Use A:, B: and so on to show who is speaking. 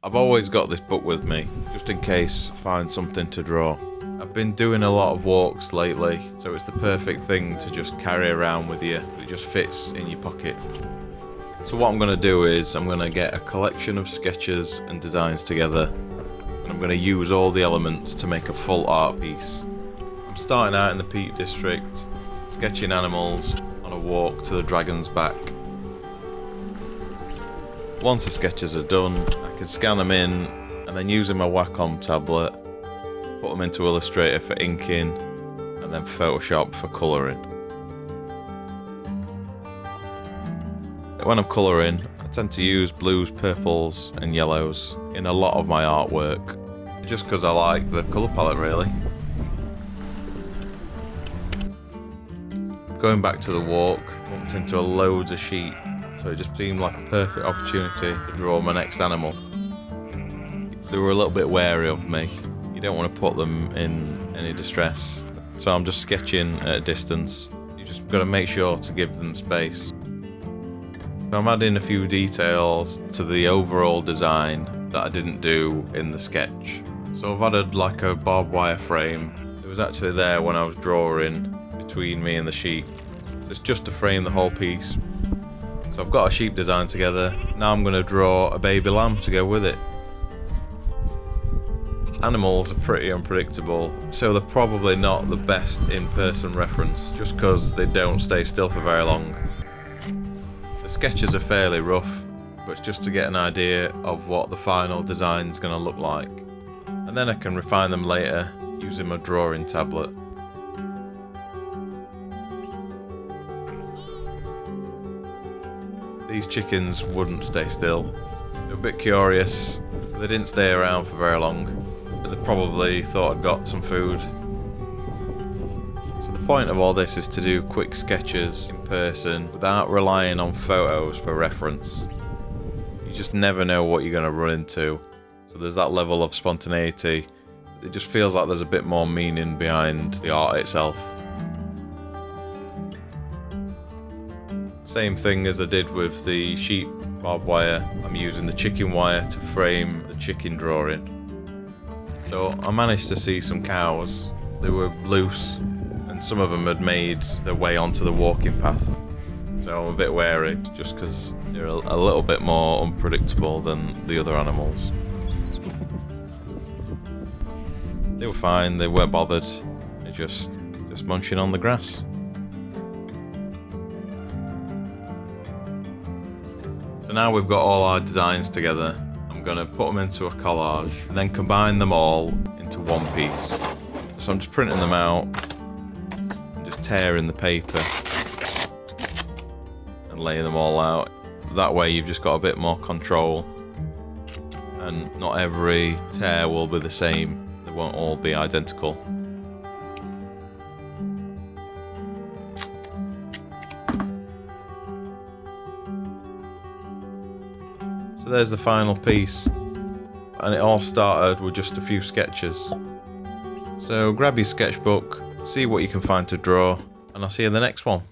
A: I've always got this book with me, just in case I find something to draw. I've been doing a lot of walks lately, so it's the perfect thing to just carry around with you. It just fits in your pocket. So what I'm going to do is I'm going to get a collection of sketches and designs together, and I'm going to use all the elements to make a full art piece. I'm starting out in the Peak District, sketching animals on a walk to the Dragon's Back. Once the sketches are done, I can scan them in and then using my Wacom tablet, put them into Illustrator for inking and then Photoshop for colouring. When I'm colouring, I tend to use blues, purples and yellows in a lot of my artwork, just because I like the colour palette really. Going back to the walk, bumped into loads of sheep, so it just seemed like a perfect opportunity to draw my next animal. They were a little bit wary of me. You don't want to put them in any distress, so I'm just sketching at a distance. You just got to make sure to give them space. I'm adding a few details to the overall design that I didn't do in the sketch. So I've added like a barbed wire frame. It was actually there when I was drawing between me and the sheep. So it's just to frame the whole piece. So I've got a sheep design together. Now I'm going to draw a baby lamb to go with it. Animals are pretty unpredictable, so they're probably not the best in-person reference, just because they don't stay still for very long. The sketches are fairly rough, but it's just to get an idea of what the final design is going to look like. And then I can refine them later using my drawing tablet. These chickens wouldn't stay still. They were a bit curious, but they didn't stay around for very long. They probably thought I'd got some food. So the point of all this is to do quick sketches in person without relying on photos for reference. You just never know what you're going to run into. So there's that level of spontaneity. It just feels like there's a bit more meaning behind the art itself. Same thing as I did with the sheep barbed wire, I'm using the chicken wire to frame the chicken drawing. So I managed to see some cows. They were loose and some of them had made their way onto the walking path. So I'm a bit wary just because they're a little bit more unpredictable than the other animals. They were fine, they weren't bothered, they're just munching on the grass. So now we've got all our designs together, I'm going to put them into a collage and then combine them all into one piece. So I'm just printing them out and just tearing the paper and laying them all out. That way you've just got a bit more control and not every tear will be the same, they won't all be identical. So there's the final piece, and it all started with just a few sketches. So grab your sketchbook, see what you can find to draw, and I'll see you in the next one.